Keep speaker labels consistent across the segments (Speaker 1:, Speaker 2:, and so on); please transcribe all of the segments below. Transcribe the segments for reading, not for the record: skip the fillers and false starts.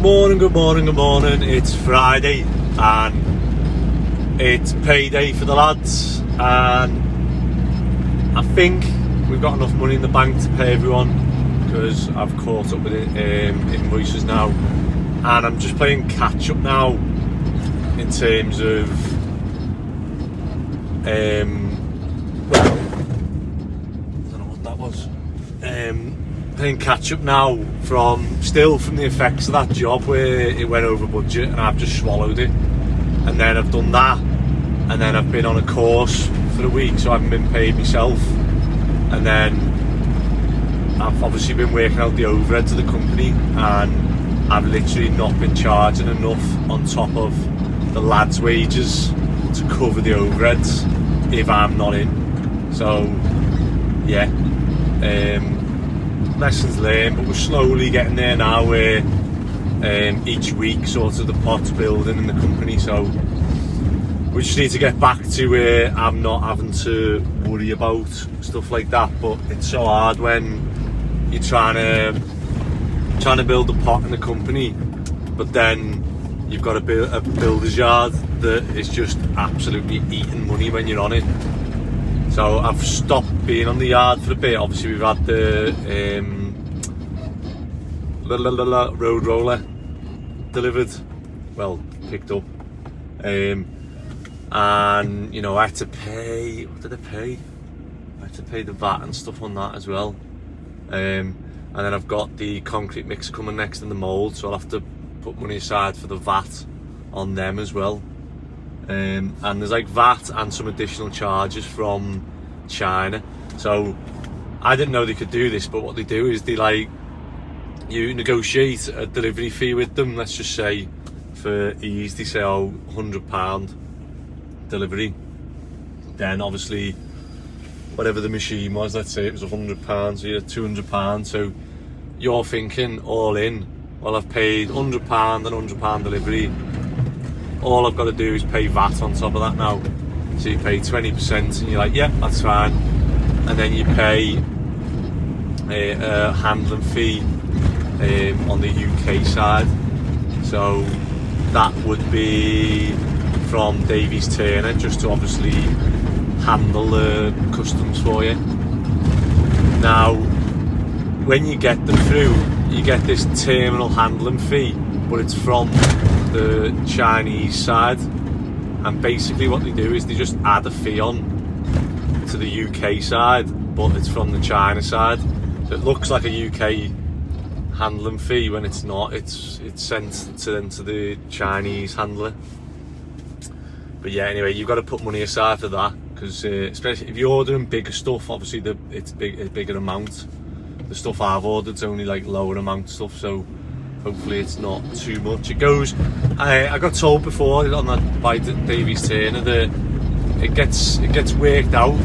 Speaker 1: Good morning. It's Friday and it's payday for the lads, and I think we've got enough money in the bank to pay everyone because I've caught up with invoices now, and I'm just playing catch up now in terms of well, I don't know what that was. Playing catch up now from the effects of that job where it went over budget and I've just swallowed it, and then I've done that, and then I've been on a course for a week, so I haven't been paid myself, and then I've obviously been working out the overheads of the company, and I've literally not been charging enough on top of the lads' wages to cover the overheads if I'm not in. So yeah, lessons learned, but we're slowly getting there now where each week sort of the pot's building in the company, so we just need to get back to where I'm not having to worry about stuff like that. But it's so hard when you're trying to build a pot in the company, but then you've got a builder's yard that is just absolutely eating money when you're on it. So I've stopped being on the yard for a bit. Obviously we've had the road roller delivered, well, picked up, and you know I had to pay, what did I pay? I had to pay the VAT and stuff on that as well, and then I've got the concrete mixer coming next in the mould, so I'll have to put money aside for the VAT on them as well. And there's like VAT and some additional charges from China, so I didn't know they could do this, but what they do is you negotiate a delivery fee with them. Let's just say for ease they say, oh, £100 delivery, then obviously whatever the machine was, let's say it was £100, so you're £200, so you're thinking all in, well, I've paid £100 and £100 delivery, all I've got to do is pay VAT on top of that now. So you pay 20% and you're like, yeah, that's fine. And then you pay a handling fee on the UK side. So that would be from Davies Turner, just to obviously handle the customs for you. Now, when you get them through, you get this terminal handling fee, but it's from the Chinese side, and basically what they do is they just add a fee on to the UK side, but it's from the China side, so it looks like a UK handling fee when it's not. It's sent to the Chinese handler. But yeah, anyway, you've got to put money aside for that, because especially if you're ordering bigger stuff, obviously it's a bigger amount. The stuff I've ordered's only like lower amount stuff, so hopefully it's not too much. It goes, I got told before on that by Davies Turner that it gets worked out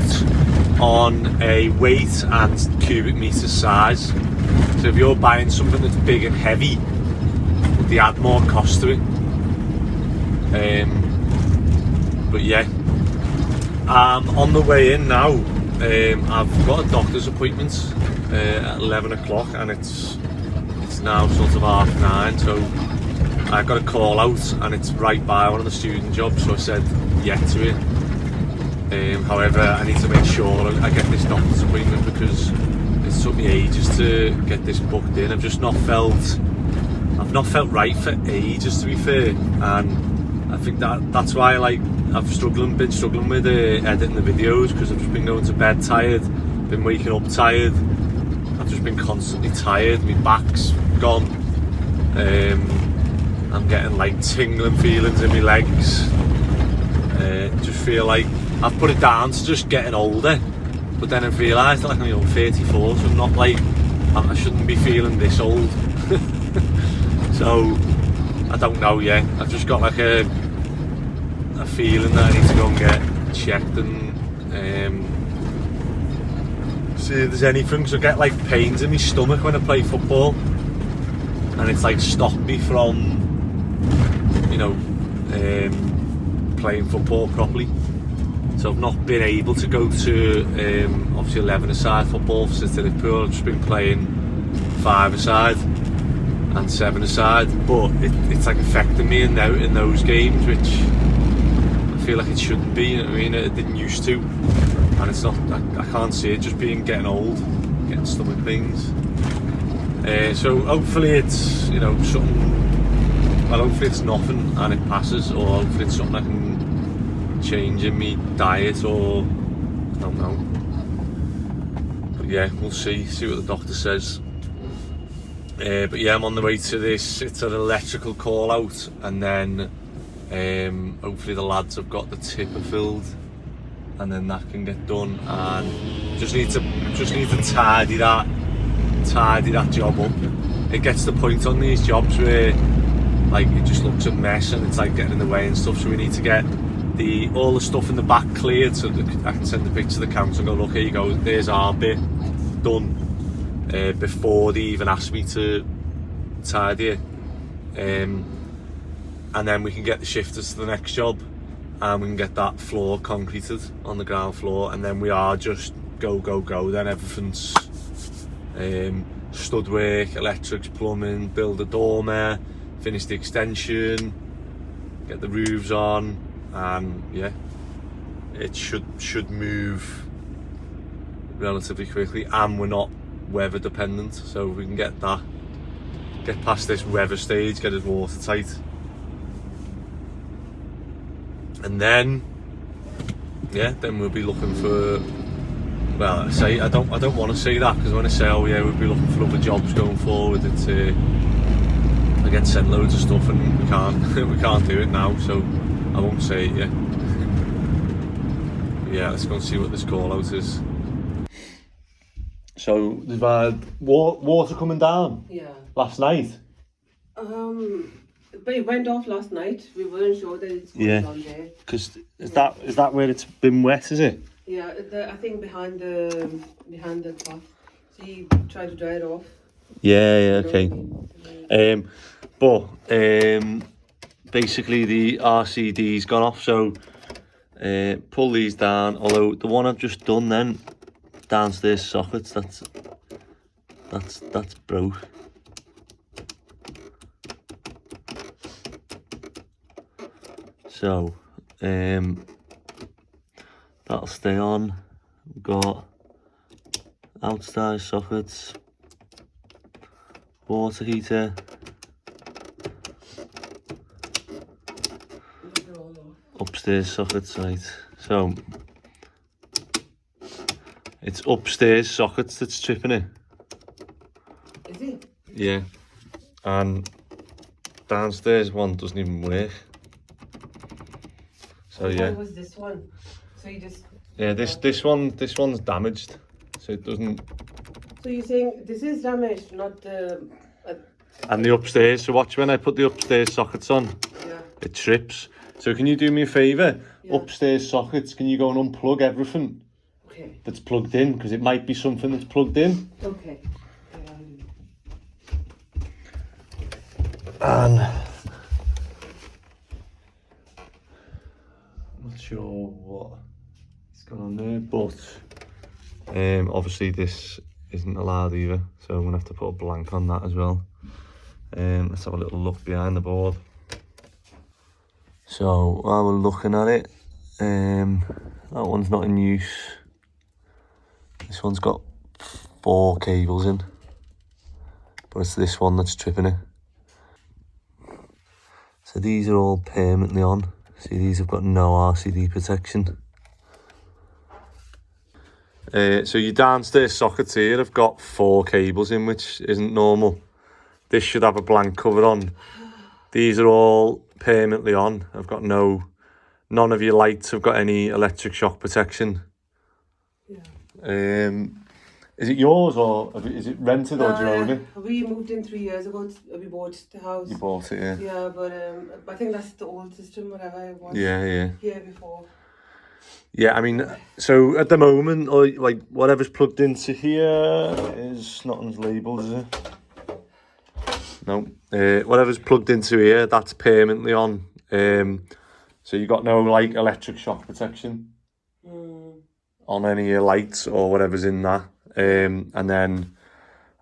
Speaker 1: on a weight and cubic meter size. So if you're buying something that's big and heavy, they add more cost to it. But yeah, on the way in now, I've got a doctor's appointment at 11 o'clock, and it's now sort of 9:30, so I got a call out and it's right by one of the student jobs, so I said yeah to it. However, I need to make sure I get this doctor's appointment because it took me ages to get this booked in. I've not felt right for ages, to be fair, and I think that's why I've been struggling with editing the videos, because I've just been going to bed tired, been waking up tired. I've just been constantly tired, my back's gone, I'm getting like tingling feelings in my legs, just feel like I've put it down to just getting older, but then I've realised that I'm 34, so I'm not I shouldn't be feeling this old. So I don't know yet. I've just got like a feeling that I need to go and get checked and see if there's anything. So I get like pains in my stomach when I play football, and it's like stopped me from playing football properly. So I've not been able to go to obviously 11-a-side football for City Liverpool. I've just been playing 5-a-side, and 7 aside, but it's like affecting me in those games, which I feel like it shouldn't be. You know what I mean? It didn't used to, and it's not. I can't see it just getting old, getting stomach pains. So hopefully it's something. Well, hopefully it's nothing and it passes, or hopefully it's something I can change in me diet, or I don't know. But yeah, we'll see what the doctor says. But yeah, I'm on the way to this. It's an electrical call out, and then hopefully the lads have got the tipper filled, and then that can get done. And just need to tidy that job up. It gets to the point on these jobs where like it just looks a mess and it's like getting in the way and stuff. So we need to get all the stuff in the back cleared, so that I can send the picture to the council and go, look, here you go, there's our bit done, before they even ask me to tidy it. And then we can get the shifters to the next job, and we can get that floor concreted on the ground floor, and then we are just go. Then everything's stud work, electrics, plumbing, build a dormer, finish the extension, get the roofs on, and yeah, it should move relatively quickly, and we're not weather dependent, so we can get past this weather stage, get it watertight, and then we'll be looking for, well, I don't want to say that, because when I say, oh yeah, we'll be looking for other jobs going forward, it's I get sent loads of stuff and we can't do it now, so I won't say it yet. Yeah, let's go and see what this call out is. So we've had water coming down.
Speaker 2: Yeah.
Speaker 1: Last night.
Speaker 2: But it went off last night. We weren't sure that it's going down there.
Speaker 1: Because is that where it's been wet? Is it?
Speaker 2: Yeah, I think behind the cloth. So you try to dry it off.
Speaker 1: Yeah, okay. But basically the RCD's gone off, so pull these down. Although the one I've just done then, downstairs sockets, that's broke. So that'll stay on. We've got outside sockets, water heater, upstairs sockets, right. So it's upstairs sockets that's tripping it.
Speaker 2: Is it?
Speaker 1: Yeah. And downstairs one doesn't even work. So yeah.
Speaker 2: What was this one? So you just...
Speaker 1: Yeah, this one's damaged, so it doesn't.
Speaker 2: So you're saying this is damaged, not the...
Speaker 1: And the upstairs, so watch when I put the upstairs sockets on,
Speaker 2: Yeah.
Speaker 1: it trips. So can you do me a favour?
Speaker 2: Yeah.
Speaker 1: Upstairs sockets, can you go and unplug everything
Speaker 2: Okay.
Speaker 1: that's plugged in? Because it might be something that's plugged in.
Speaker 2: Okay.
Speaker 1: And not sure what's going on there, but obviously this isn't allowed either, so I'm gonna have to put a blank on that as well. Let's have a little look behind the board. So while we're looking at it, that one's not in use. This one's got 4 cables in, but it's this one that's tripping it. So these are all permanently on. See, these have got no RCD protection. So your downstairs sockets here have got 4 cables in, which isn't normal. This should have a blank cover on. These are all permanently on. I've got none of your lights have got any electric shock protection.
Speaker 2: Yeah.
Speaker 1: Is it yours, or is it rented, or do you own it?
Speaker 2: We moved in 3 years ago. We bought the house.
Speaker 1: You bought it, yeah.
Speaker 2: Yeah, but I think that's the old system, whatever it was.
Speaker 1: Yeah.
Speaker 2: Here before.
Speaker 1: Yeah, I mean, so at the moment, or like whatever's plugged into here nothing's labelled, is it? No. Whatever's plugged into here, that's permanently on. So you got no like electric shock protection on any of your lights or whatever's in that. And then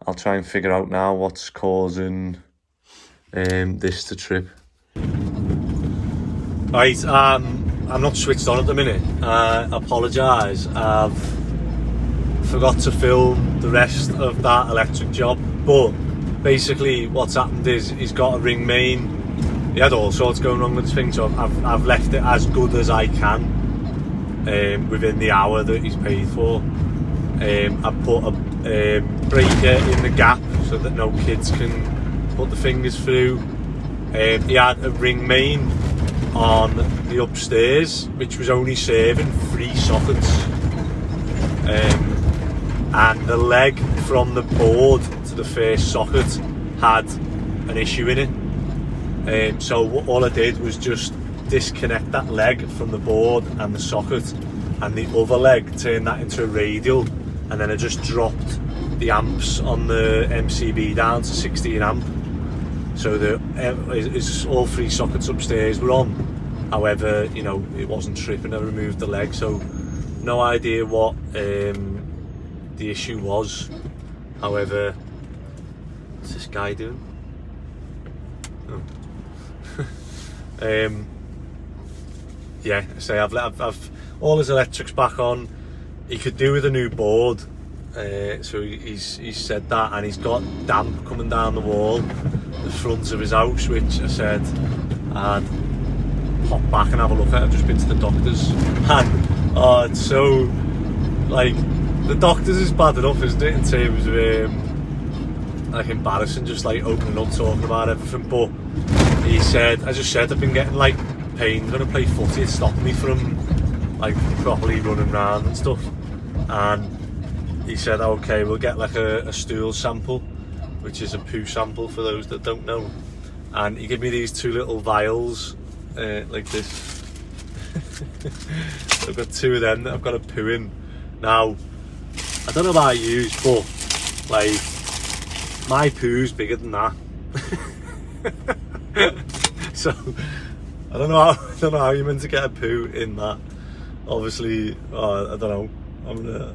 Speaker 1: I'll try and figure out now what's causing this to trip. Right, I'm not switched on at the minute. I apologise. I've forgot to film the rest of that electric job, but basically what's happened is he's got a ring main. He had all sorts going wrong with this thing, so I've left it as good as I can within the hour that he's paid for. I put a breaker in the gap so that no kids can put the fingers through. He had a ring main on the upstairs which was only serving 3 sockets, and the leg from the board to the first socket had an issue in it. So all I did was just disconnect that leg from the board and the socket, and the other leg turned that into a radial, and then I just dropped the amps on the MCB down to 16 amp. So all 3 sockets upstairs were on. However, you know, it wasn't tripping. I removed the leg, so no idea what the issue was. However, what's this guy doing? Oh. Yeah, so I've all his electrics back on. He could do with a new board, so he's said that, and he's got damp coming down the wall, the front of his house, which I said I'd pop back and have a look at. I've just been to the doctors, and it's so, like, the doctors is bad enough, isn't it, in terms of like embarrassing, just like opening up, talking about everything. But he said, I just said, I've been getting like pains when I play footy. It's stopped me from like properly running around and stuff. And he said, okay, we'll get like a stool sample, which is a poo sample for those that don't know. And he gave me these 2 little vials, like this. I've got 2 of them that I've got a poo in. Now, I don't know about you, but like, my poo's bigger than that. So I don't know how you're meant to get a poo in that. Obviously, I don't know. I'm gonna.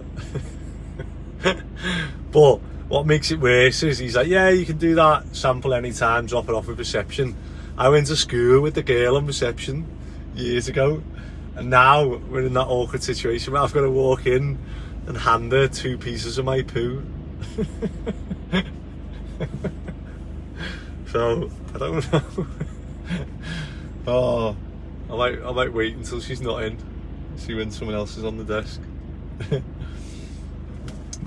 Speaker 1: But what makes it worse is he's like, yeah, you can do that sample anytime, drop it off at reception. I went to school with the girl on reception years ago, and now we're in that awkward situation where I've got to walk in and hand her 2 pieces of my poo. So I don't know. Oh, I might wait until she's not in, see when someone else is on the desk.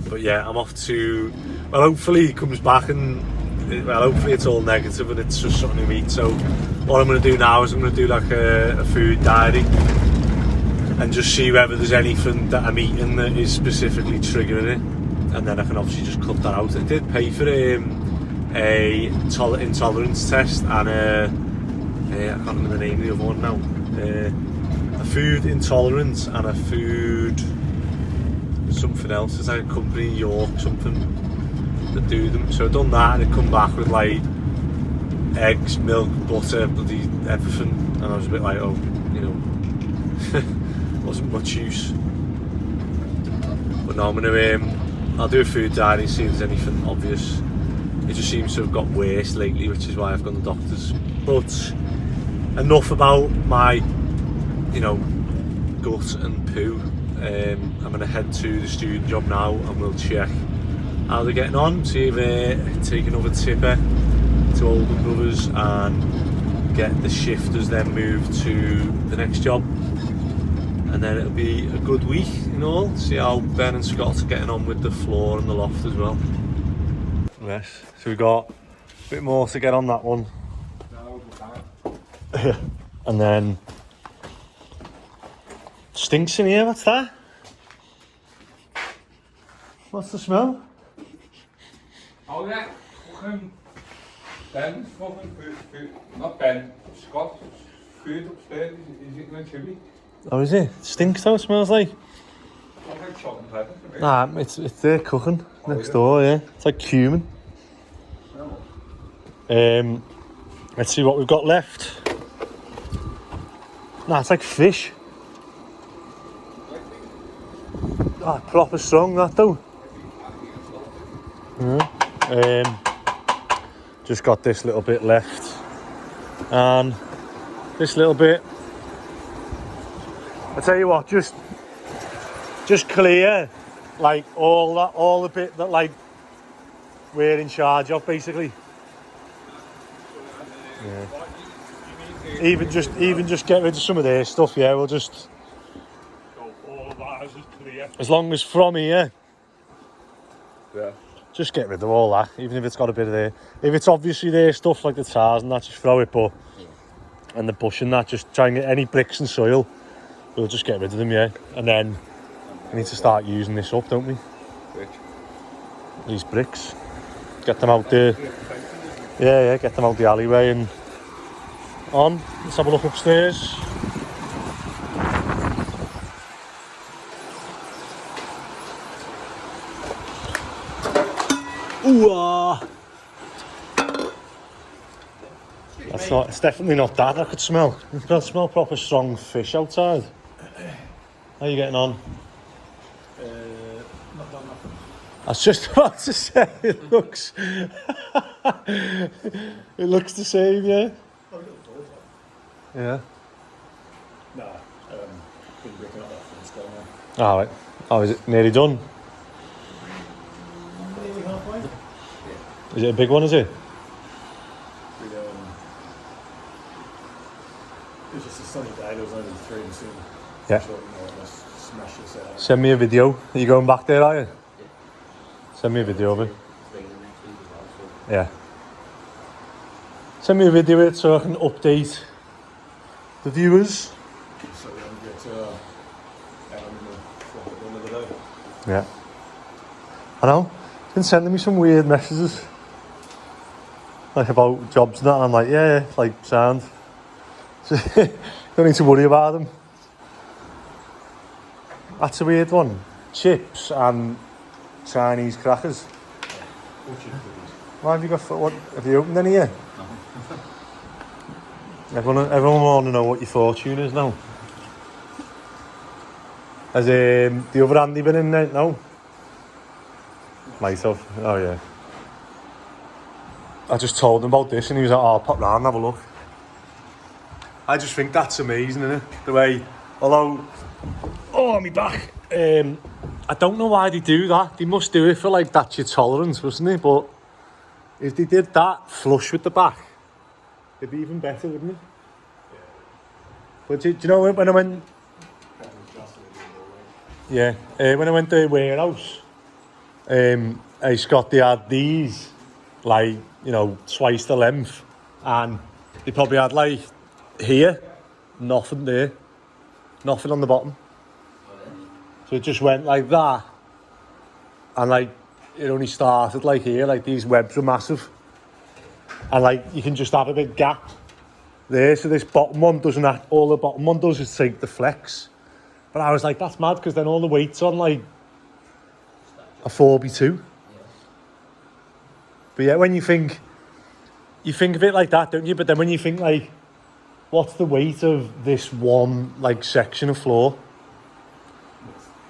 Speaker 1: But yeah, I'm off to, well, hopefully he comes back and, well, hopefully it's all negative and it's just something to eat. So what I'm going to do now is I'm going to do like a food diary and just see whether there's anything that I'm eating that is specifically triggering it, and then I can obviously just cut that out. I did pay for a intolerance test and I can't remember the name of the other one now. A food intolerance and a food something else. It's like a company in York something that do them. So I've done that, and it come back with like eggs, milk, butter, bloody everything, and I was a bit like, oh, you know, wasn't much use. But now I'm gonna I'll do a food diary, see if there's anything obvious. It just seems to have got worse lately, which is why I've gone to the doctors. But enough about my, you know, gut and poo. I'm going to head to the student job now and we'll check how they're getting on, see if they take another tipper to Older Brothers and get the shifters then moved to the next job. And then it'll be a good week in all. See how Ben and Scott are getting on with the floor and the loft as well. Yes, so we've got a bit more to get on that one. And then stinks in here. What's that? What's the smell?
Speaker 3: Oh yeah, fucking Ben's fucking food, not Ben, Scott's food upstairs is eating a chili.
Speaker 1: Oh, is it? It stinks though, it smells like.
Speaker 3: It's like salt and pepper for me.
Speaker 1: Nah, it's there cooking next door, yeah. It's like cumin. Let's see what we've got left. Nah, it's like fish. Ah, proper strong that though. Yeah. just got this little bit left, and this little bit. I tell you what, just clear like all the bit that like we're in charge of, basically. Yeah. Even just get rid of some of their stuff. Yeah, we'll just.
Speaker 3: All of that is just clear.
Speaker 1: As long as from here.
Speaker 3: Yeah.
Speaker 1: Just get rid of all that, even if it's got a bit of there. If it's obviously there stuff like the tires and that, just throw it. But and the bush and that, just try and get any bricks and soil. We'll just get rid of them, yeah. And then we need to start using this up, don't we?
Speaker 3: Brick.
Speaker 1: These bricks. Get them out there. Yeah, get them out the alleyway and on. Let's have a look upstairs. Ooh, that's not. It's definitely not that. I could smell. You can smell proper strong fish outside. How are you getting on?
Speaker 3: Not done nothing.
Speaker 1: I was just about to say it looks. It looks the same, yeah. Yeah.
Speaker 3: Nah, been breaking up that fence going on.
Speaker 1: All right. Oh, is it nearly done?
Speaker 3: Nearly halfway.
Speaker 1: Is it a big one? Is it?
Speaker 3: It was just a sunny day. There was only 3 and soon.
Speaker 1: Yeah.
Speaker 3: So, let's smash this out.
Speaker 1: Send me a video. Are you going back there, are you? Send me a video of it. Yeah. Send me a video of it so I can update the viewers.
Speaker 3: So we don't get another day.
Speaker 1: Yeah. I know. He's been sending me some weird messages. Like about jobs and that, and I'm like, yeah, like sound. Don't need to worry about them. That's a weird one. Chips and Chinese crackers. Why have you got? What have you opened any yet? Everyone want to know what your fortune is now. Has the other Andy been in there? No. Myself. Oh yeah. I just told him about this and he was like, oh, I'll pop round and have a look. I just think that's amazing, isn't it? The way, although, oh, my back. I don't know why they do that. They must do it for like that's your tolerance, wasn't it? But if they did that flush with the back, it'd be even better, wouldn't it? Yeah. But do you know when I went? Yeah, when I went to the warehouse, Scott, they had these, like, you know, twice the length, and they probably had like here, nothing there, nothing on the bottom. So it just went like that, and like it only started like here, like these webs were massive, and like you can just have a big gap there. So this bottom one doesn't have, all the bottom one does is take the flex. But I was like, that's mad, because then all the weight's on like a 4x2. But yeah, when you think of it like that, don't you? But then when you think like, what's the weight of this one like section of floor?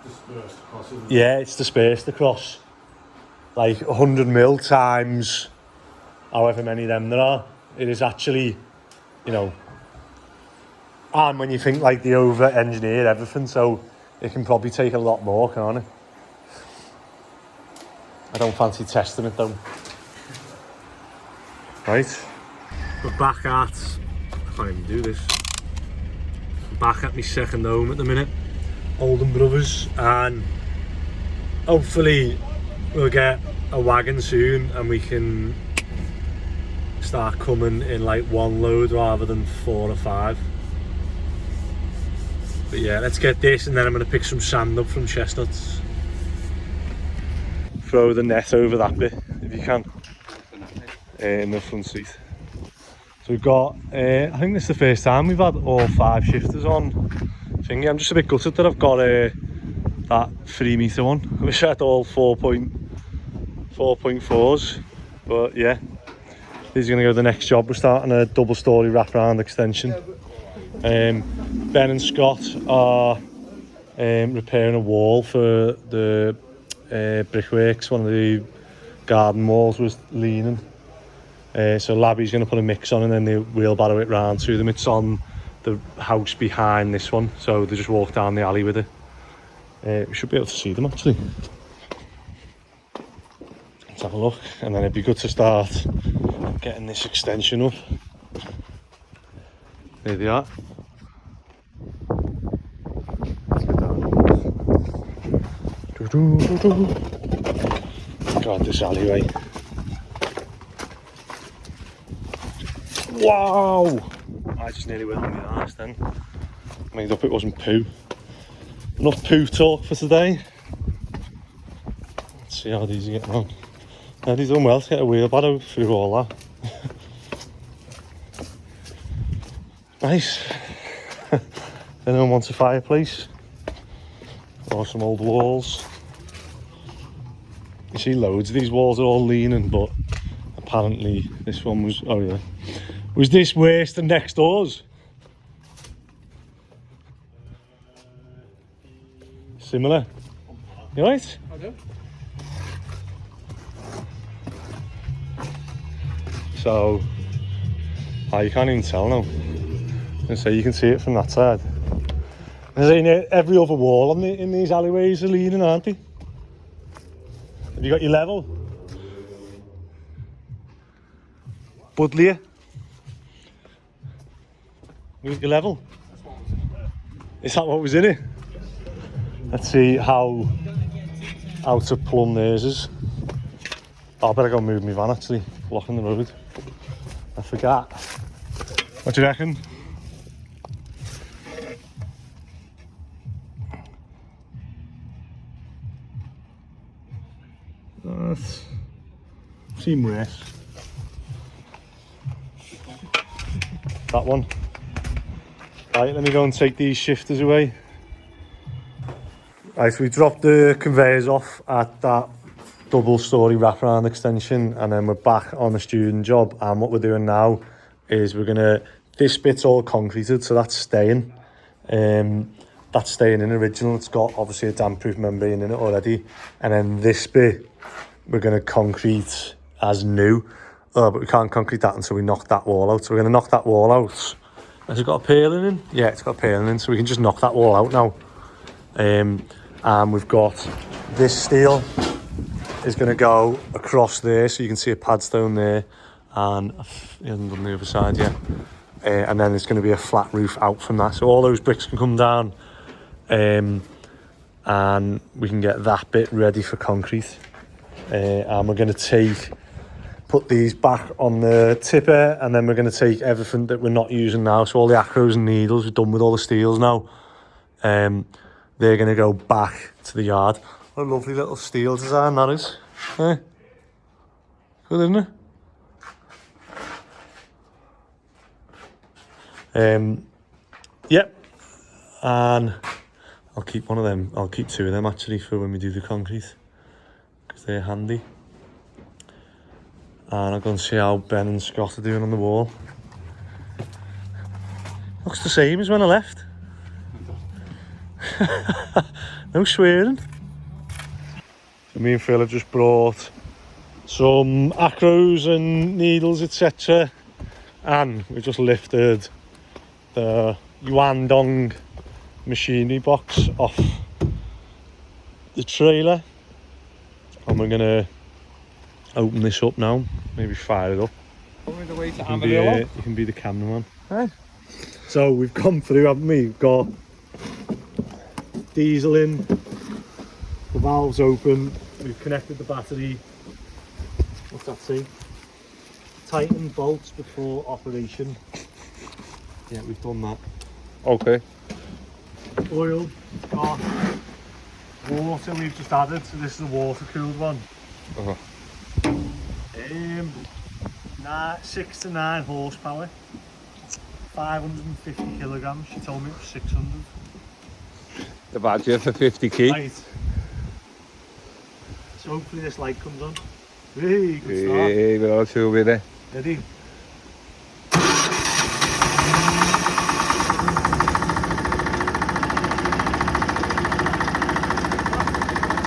Speaker 3: It's dispersed across, isn't it?
Speaker 1: Yeah, it's dispersed across like 100 mil times however many of them there are. It is actually, you know, and when you think like they over-engineered everything, so it can probably take a lot more, can't it? I don't fancy testing it though. Right, we're back at, I can't even do this. Back at my second home at the minute, Bowden Brothers, and hopefully we'll get a wagon soon and we can start coming in like one load rather than 4 or 5. But yeah, let's get this and then I'm going to pick some sand up from Chestnuts. Throw the net over that bit if you can, in the front seat. So we've got, I think this is the first time we've had all 5 shifters on thingy. I'm just a bit gutted that I've got that 3 metre one. I wish I had all 4.4s, but yeah. These are going to go to the next job. We're starting a double storey wraparound extension. Ben and Scott are repairing a wall for the brickworks. One of the garden walls was leaning, So Labby's going to put a mix on and then they wheelbarrow it round to them. It's on the house behind this one, so they just walk down the alley with it. We should be able to see them actually. Let's have a look, and then it'd be good to start getting this extension up. There they are. Let's get down. God, this alleyway. Wow! I just nearly went on my arse then. Made up it wasn't poo. Enough poo talk for today. Let's see how these are getting on. He's done well to get a wheelbarrow through all that. Nice. Anyone wants a fireplace? Or some old walls? You see loads of these walls are all leaning, but apparently this one was, oh yeah. Was this worse than next door's? Similar? You right?
Speaker 3: I do.
Speaker 1: So, you can't even tell now. And so you can see it from that side. There's every other wall on in these alleyways are leaning, aren't they? Have you got your level? Budlier? You got your level? Is that what was in it? Let's see how out of plumb theirs is. Oh, I better go move my van actually, blocking the road. I forgot. What do you reckon? That's seem worse. That one. Right, let me go and take these shifters away. Right, so we dropped the conveyors off at that double-storey wraparound extension, and then we're back on the student job. And what we're doing now is we're gonna, this bit's all concreted, so that's staying. That's staying in original. It's got obviously a damp-proof membrane in it already, and then this bit we're gonna concrete as new. But we can't concrete that until we knock that wall out. So we're gonna knock that wall out. Has it got a paling in? Yeah, it's got a paling in, so we can just knock that wall out now. And we've got this steel is going to go across there, so you can see a padstone there, and he hasn't done the other side yet. And then there's going to be a flat roof out from that, so all those bricks can come down, and we can get that bit ready for concrete. And we're going to put these back on the tipper, and then we're going to take everything that we're not using now, so all the acros and needles, we're done with all the steels now. They're going to go back to the yard. What a lovely little steel design that is. Eh? Good, isn't it? Yep. And I'll keep one of them. I'll keep two of them actually for when we do the concrete, because they're handy. And I'll go and see how Ben and Scott are doing on the wall. Looks the same as when I left. No swearing. So me and Phil have just brought some acros and needles, etc. And we just lifted the Yuandong machinery box off the trailer. And we're going to open this up now, maybe fire it up. You can be the cameraman. Right. So we've gone through, haven't we? We've got diesel in, the valve's open, we've connected the battery. What's that say? Tighten bolts before operation. Yeah, we've done that.
Speaker 3: Okay.
Speaker 1: Oil, got water we've just added, so this is a water cooled one. 6 to 9 horsepower, 550 kilograms. She told me it was 600.
Speaker 3: The badger for 50k.
Speaker 1: Right. So hopefully this light comes on. Hey, good start.
Speaker 3: Hey, we're all two with it.
Speaker 1: Ready? I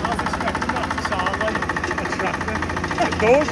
Speaker 1: was expecting that to sound like a tractor. It does.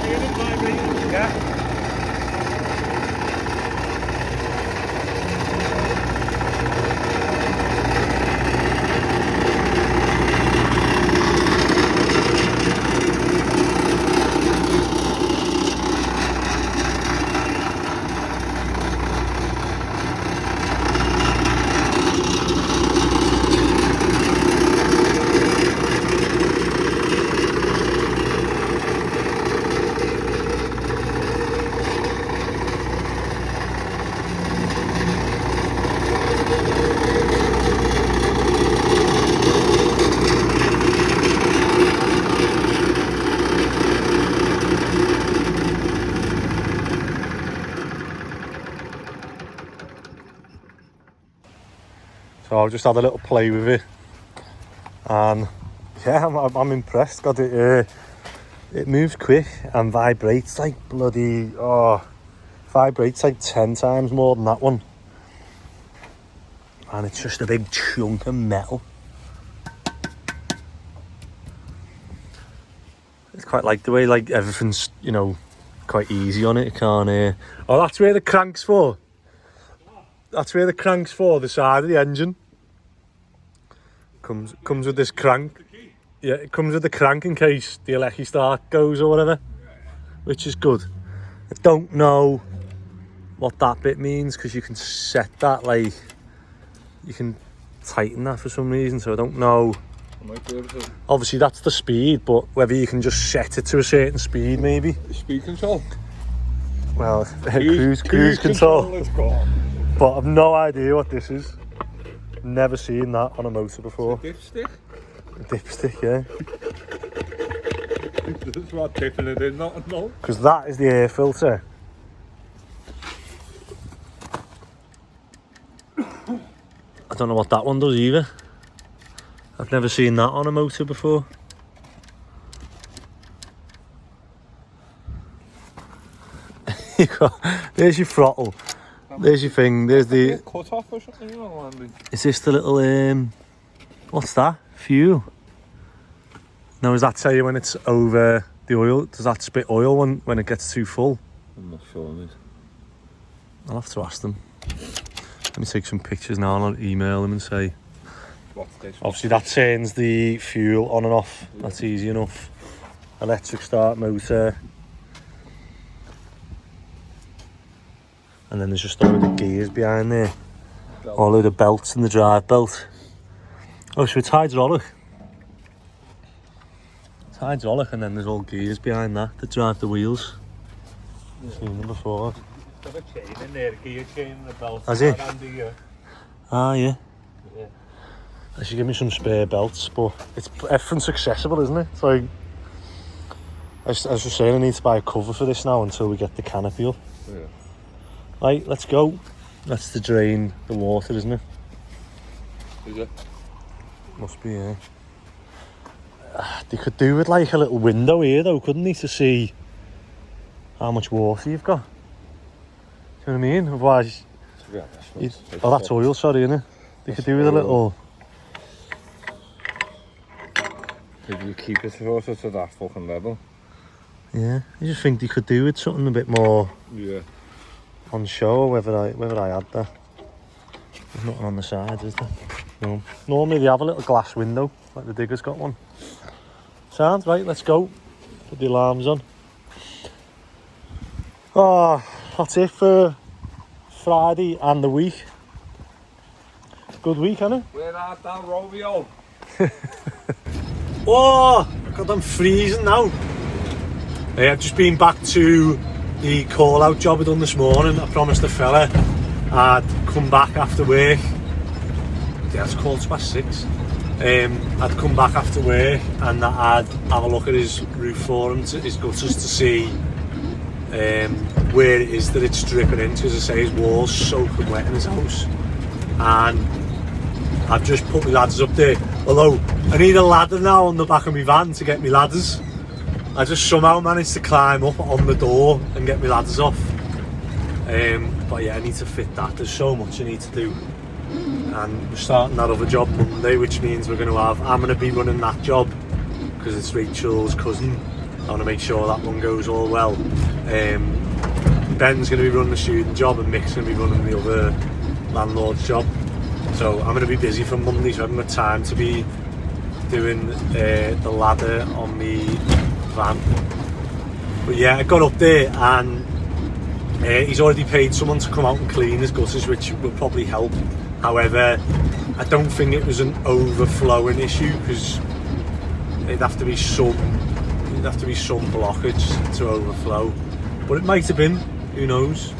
Speaker 3: Yeah.
Speaker 1: So I've just had a little play with it, and yeah, I'm impressed. God, it moves quick and vibrates like bloody, vibrates like 10 times more than that one. And it's just a big chunk of metal. It's quite like the way like everything's, you know, quite easy on it. It can't. Oh, that's where the crank's for. That's where the crank's for, the side of the engine. Comes with this crank. Yeah, it comes with the crank in case the electric start goes or whatever, which is good. I don't know what that bit means because you can set that, like, you can tighten that for some reason, so I don't know. Obviously that's the speed, but whether you can just set it to a certain speed maybe.
Speaker 3: Speed control.
Speaker 1: Well, cruise control.
Speaker 3: Let's go.
Speaker 1: But I've no idea what this is. Never seen that on a motor before.
Speaker 3: Dipstick?
Speaker 1: A dipstick, yeah.
Speaker 3: This is what tipping it in, not no.
Speaker 1: Because that is the air filter. I don't know what that one does either. I've never seen that on a motor before. There's your throttle. There's your thing. There's the
Speaker 3: cut off or something, you know, Andy.
Speaker 1: Is this the little what's that? Fuel? Now, does that tell you when it's over the oil? Does that spit oil when it gets too full?
Speaker 3: I'm not sure, mate.
Speaker 1: I'll have to ask them. Let me take some pictures now and I'll email them and say.
Speaker 3: What's this?
Speaker 1: Obviously that turns the fuel on and off. That's easy enough. Electric start motor. And then there's just a load of gears behind there. All of the belts and the drive belt. Oh, so it's hydraulic. It's hydraulic, and then there's all gears behind that drive the wheels. I've seen them before.
Speaker 3: There's a chain in there, gear chain and a belt.
Speaker 1: Has it? Ah, yeah.
Speaker 3: Yeah.
Speaker 1: They should give me some spare belts, but everything's accessible, isn't it? It's like, as I was saying, I need to buy a cover for this now until we get the canopy up.
Speaker 3: Yeah.
Speaker 1: Right, let's go. That's to drain the water, isn't it?
Speaker 3: Is it?
Speaker 1: Must be, yeah. They could do with like a little window here though, couldn't they, to see how much water you've got? Do you know what I mean? Otherwise, oh, that's oil, sorry, isn't it? They could do with a little.
Speaker 3: If you keep it closer to that fucking level.
Speaker 1: Yeah, I just think they could do with something a bit more.
Speaker 3: Yeah.
Speaker 1: On show, or whether I had that. There's nothing on the sides, is there? No. Normally they have a little glass window, like the digger's got one. Sounds right, let's go. Put the alarms on. Oh, that's it for Friday and the week. Good week, hasn't it?
Speaker 3: Where art thou, Romeo?
Speaker 1: Oh, God, I'm freezing now. I've just been back to the call out job I done this morning. I promised the fella I'd come back after work. Yeah, it's called 6:30. I'd come back after work and that I'd have a look at his roof for him, his gutters, to see where it is that it's dripping into. As I say, his walls soaking wet in his house, and I've just put my ladders up there. Although I need a ladder now on the back of my van to get my ladders. I just somehow managed to climb up on the door and get my ladders off. But yeah, I need to fit that. There's so much I need to do. And we're starting that other job Monday, which means I'm going to be running that job because it's Rachel's cousin. I want to make sure that one goes all well. Ben's going to be running the student job and Mick's going to be running the other landlord's job. So I'm going to be busy from Monday, so I haven't got time to be doing the ladder on the van. But yeah, I got up there and he's already paid someone to come out and clean his gutters, which will probably help. However, I don't think it was an overflowing issue, because it'd have to be some blockage to overflow. But it might have been, who knows.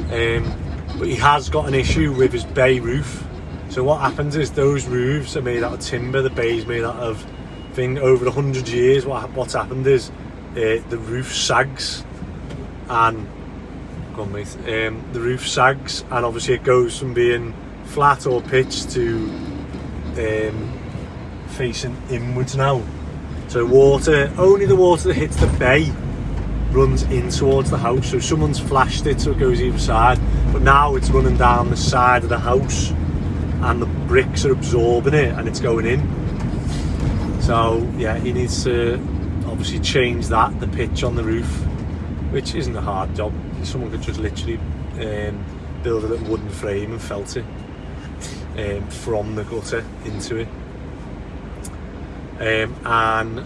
Speaker 1: But he has got an issue with his bay roof. So what happens is those roofs are made out of timber, the bay's made out of thing. Over 100 years, what's happened is the roof sags, and the roof sags, and obviously it goes from being flat or pitched to facing inwards now. So only the water that hits the bay runs in towards the house. So someone's flashed it so it goes either side, but now it's running down the side of the house and the bricks are absorbing it and it's going in. So yeah, he needs to obviously change the pitch on the roof, which isn't a hard job. Someone could just literally build a little wooden frame and felt it from the gutter into it. And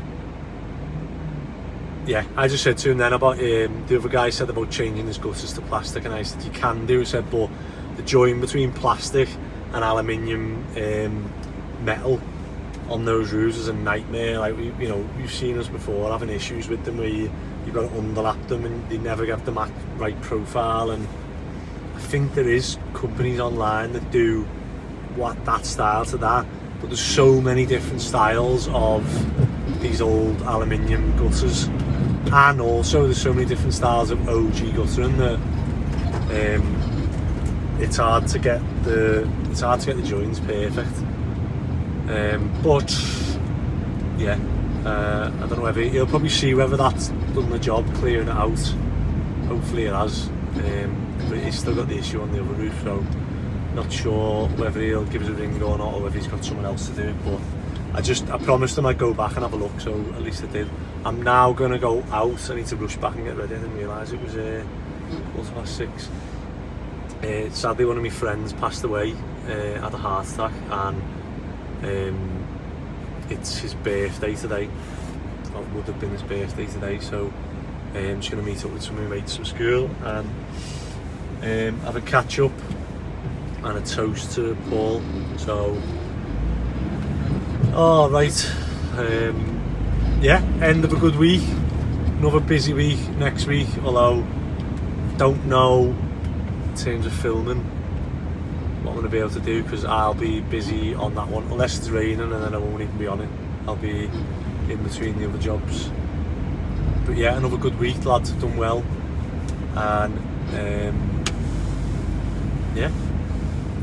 Speaker 1: yeah, I just said to him then about the other guy said about changing his gutters to plastic, and I said you can do. I said, but the join between plastic and aluminium metal on those roofs is a nightmare. Like you've seen us before having issues with them where you've got to underlap them and they never get the right profile. And I think there is companies online that do that style to that, but there's so many different styles of these old aluminium gutters, and also there's so many different styles of OG guttering that it's hard to get the joins perfect. But yeah, I don't know whether he'll probably see whether that's done the job clearing it out. Hopefully it has, but he's still got the issue on the other roof, so not sure whether he'll give us a ring or not, or whether he's got someone else to do it. But I promised him I'd go back and have a look, so at least I did. I'm now going to go out. I need to rush back and get ready. I didn't realise it was 6:15. Sadly, one of my friends passed away, had a heart attack, and it's his birthday today. Well, would have been his birthday today, so I'm just going to meet up with some of my mates from school and have a catch up and a toast to Paul. So, alright, yeah, end of a good week, another busy week next week, although don't know in terms of filming what I'm going to be able to do, because I'll be busy on that one, unless it's raining, and then I won't even be on it. I'll be in between the other jobs. But yeah, another good week, lads have done well, and yeah,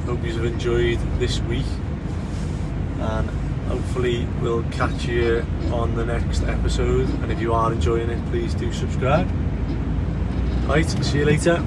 Speaker 1: hope you have enjoyed this week, and hopefully we'll catch you on the next episode. And if you are enjoying it, please do subscribe. Right, see you later.